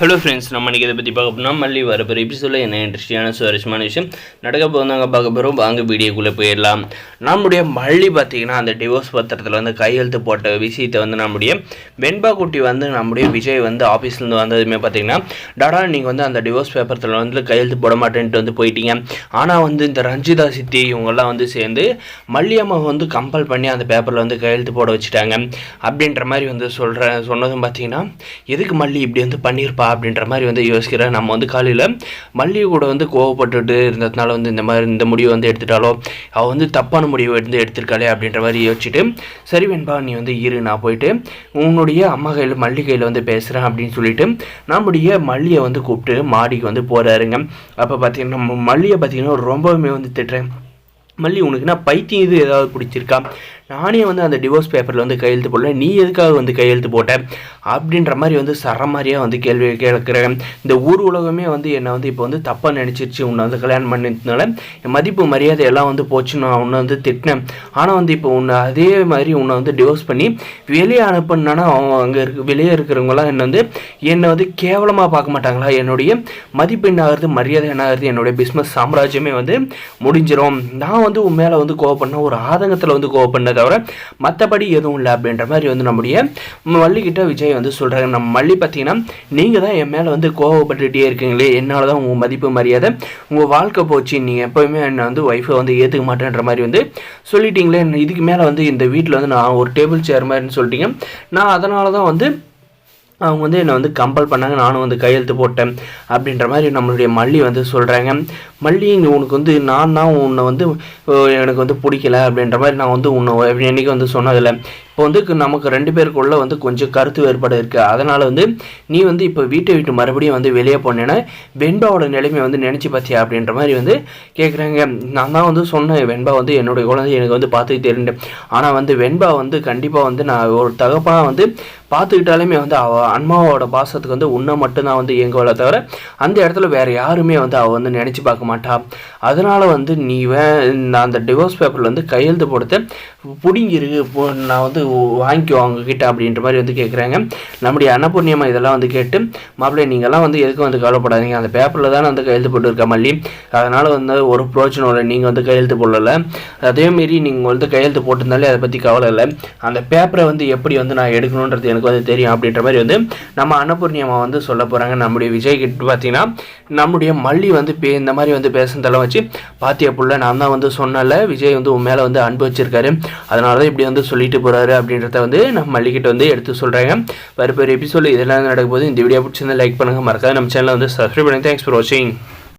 Hello friends, நம்ம இன்றைக்கி இதை பற்றி பார்க்க போனால் மல்லி வரப்போகிற எபிசோடில் என்ன இன்ட்ரெஸ்டிங்கான சுவாரஸ்யமான விஷயம் நடக்க போதாங்க பார்க்க போகிறோம். வாங்க வீடியோக்குள்ளே போயிடலாம். நம்முடைய மல்லி பார்த்திங்கன்னா அந்த டிவோர்ஸ் பத்திரத்தில் வந்து கையெழுத்து போட்ட விஷயத்தை வந்து நம்முடைய வெண்பா குட்டி வந்து நம்முடைய விஜய் வந்து ஆஃபீஸ்லேருந்து வந்ததுமே பார்த்திங்கன்னா, டாடா நீங்கள் வந்து அந்த டிவோர்ஸ் பேப்பரத்தில் வந்து கையெழுத்து போட மாட்டேன்ட்டு வந்து போயிட்டீங்க. ஆனால் வந்து இந்த ரஞ்சிதா சித்தி இவங்கெல்லாம் வந்து சேர்ந்து மல்லியம்மா வந்து கம்பல் பண்ணி அந்த பேப்பரில் வந்து கையெழுத்து போட வச்சுட்டாங்க அப்படின்ற மாதிரி வந்து சொன்னதும் பார்த்திங்கன்னா, எதுக்கு மல்லி இப்படி வந்து பண்ணியிருப்பா அப்படின்ற மாதிரி வந்து யோசிக்கிறேன். நம்ம வந்து காலையில் மல்லிகை கூட வந்து கோவப்பட்டுட்டு இருந்ததுனால வந்து இந்த முடிவை வந்து எடுத்துட்டாலோ, அவள் வந்து தப்பான முடிவை வந்து எடுத்திருக்காளே அப்படின்ற மாதிரி யோசிச்சுட்டு, சரி வெண்பா நீ வந்து இரு, நான் போயிட்டு உன்னுடைய அம்மா கையில் மல்லி கையில் வந்து பேசுகிறேன் அப்படின்னு சொல்லிட்டு நம்முடைய மல்லியை வந்து கூப்பிட்டு மாடிக்கு வந்து போகிறாருங்க. அப்போ பார்த்தீங்கன்னா நம்ம மல்லியை பார்த்தீங்கன்னா ரொம்பவுமே வந்து திட்டுறேன். மல்லி உனக்குன்னா பைத்தியம் இது ஏதாவது பிடிச்சிருக்கா? நானே வந்து அந்த டிவோர்ஸ் பேப்பரில் வந்து கையெழுத்து போடல, நீ எதுக்காக வந்து கையெழுத்து போட்ட அப்படின்ற மாதிரி வந்து சரமாரியாக வந்து கேள்வி கேட்குறேன். இந்த ஊர் உலகமே வந்து என்னை வந்து இப்போ வந்து தப்பாக நினச்சிருச்சு. உன்னை வந்து கல்யாணம் பண்ணதுனால என் மதிப்பு மரியாதை எல்லாம் வந்து போச்சு. நான் உன்னை வந்து திட்டினேன். ஆனால் வந்து இப்போ உன்னை அதே மாதிரி உன்னை வந்து டிவோர்ஸ் பண்ணி வெளியே அனுப்புனானா அவங்க அங்கே வெளியே இருக்கிறவங்களாம் என்னை வந்து கேவலமாக பார்க்க மாட்டாங்களா? என்னுடைய மதிப்பு என்ன ஆகுது, மரியாதை என்ன ஆகுது, என்னுடைய பிஸ்னஸ் சாம்ராஜ்யமே வந்து முடிஞ்சிடும். நான் வந்து உன் மேலே வந்து கோவப்பண்ண ஒரு ஆதங்கத்தில் வந்து கோவப்பண்ண தவிர மற்றபடி எதுவும் இல்லை அப்படின்ற மாதிரி வந்து நம்முடைய மல்லிகிட்ட விஜய் வந்து சொல்கிறாங்க. நம்ம மல்லி பார்த்தீங்கன்னா, நீங்கள் தான் என் மேலே வந்து கோவப்பட்டுகிட்டே இருக்கீங்களே, என்னால் தான் உங்கள் மதிப்பு மரியாதை உங்கள் வாழ்க்கை போச்சு, நீங்கள் எப்போவுமே என்னை வந்து ஒய்ஃபை வந்து ஏற்றுக்க மாட்டேன்ற மாதிரி வந்து சொல்லிட்டீங்களே, இதுக்கு மேலே வந்து இந்த வீட்டில் வந்து நான் ஒரு டேபிள் சேர் மாதிரின்னு சொல்லிட்டீங்க. நான் அதனால தான் வந்து அவங்க வந்து என்னை வந்து கம்பல் பண்ணாங்க, நானும் வந்து கையெழுத்து போட்டேன் அப்படின்ற மாதிரி நம்மளுடைய மல்லி வந்து சொல்கிறாங்க. மல்லி உனக்கு வந்து நான் தான் உன்னை வந்து எனக்கு வந்து பிடிக்கல அப்படின்ற மாதிரி நான் வந்து உன்னை என்றைக்கு வந்து சொன்னதில்லை. இப்போ வந்து நமக்கு ரெண்டு பேருக்குள்ளே வந்து கொஞ்சம் கருத்து வேறுபாடு இருக்குது. அதனால் வந்து நீ வந்து இப்போ வீட்டை விட்டு மறுபடியும் வந்து வெளியே போனேன்னா வெண்பாவோட நிலைமையை வந்து நினச்சி பார்த்தியா அப்படின்ற மாதிரி வந்து கேட்குறாங்க. நான் தான் வந்து சொன்னேன், வெண்பா வந்து என்னுடைய குழந்தை எனக்கு வந்து பார்த்துக்கிட்டு தெரியும். ஆனால் வந்து வெண்பா வந்து கண்டிப்பாக வந்து நான் ஒரு தகப்பனாக வந்து பார்த்துக்கிட்டாலுமே வந்து அவள் அம்மாவோட பாசத்துக்கு வந்து உன்னை மட்டும்தான் வந்து இயங்குவலை தவிர அந்த இடத்துல வேறு யாருமே வந்து அவள் வந்து நினச்சி பார்க்க மாட்டா. அதனால் வந்து நீ நான் அந்த டிவோர்ஸ் பேப்பரில் வந்து கையெழுத்து போடுத்த பிடிங்கிருக்கு, நான் வந்து வாங்கிக்குவோம் அவங்கக்கிட்ட அப்படின்ற மாதிரி வந்து கேட்குறாங்க. நம்முடைய அன்னபூர்ணியம்மா இதெல்லாம் வந்து கேட்டு, மாப்பிள்ளை நீங்கள்லாம் வந்து எதுக்கு வந்து கவலைப்படாதீங்க, அந்த பேப்பரில் தானே வந்து கையெழுத்து போட்டுருக்கா மல்லி, அதனால் வந்து ஒரு பிரோஜனம் இல்லை, நீங்கள் வந்து கையெழுத்து போடலை. அதேமாரி நீங்கள் வந்து கையெழுத்து போட்டிருந்தாலே அதை பற்றி கவலை இல்லை, அந்த பேப்பரை வந்து எப்படி வந்து நான் எடுக்கணுன்றது எனக்கு வந்து தெரியும் அப்படின்ற மாதிரி வந்து நம்ம அன்னபூர்ணியம்மா வந்து சொல்ல போகிறாங்க. நம்முடைய விஜய் கிட்ட பார்த்தீங்கன்னா நம்முடைய மல்லி வந்து இந்த மாதிரி வந்து பேசுனதெல்லாம் வச்சு, பாத்தியா புள்ள நான் தான் வந்து சொன்னல விஜய் வந்து உன் மேலே வந்து அன்பு வச்சிருக்காரு, அதனால தான் இப்படி வந்து சொல்லிட்டு போகிறாரு அப்படின்றத வந்து நம்ம மல்லிகிட்ட வந்து எடுத்து சொல்கிறாங்க. வேறு எபிசோடு இதெல்லாம் நடக்கும் போது இந்த வீடியோ பிடிச்சிருந்தா லைக் பண்ணுங்கள், மறக்காது நம்ம சேனலை வந்து சப்ஸ்கிரைப் பண்ணுங்கள். தேங்க்ஸ் ஃபார் வாட்சிங்.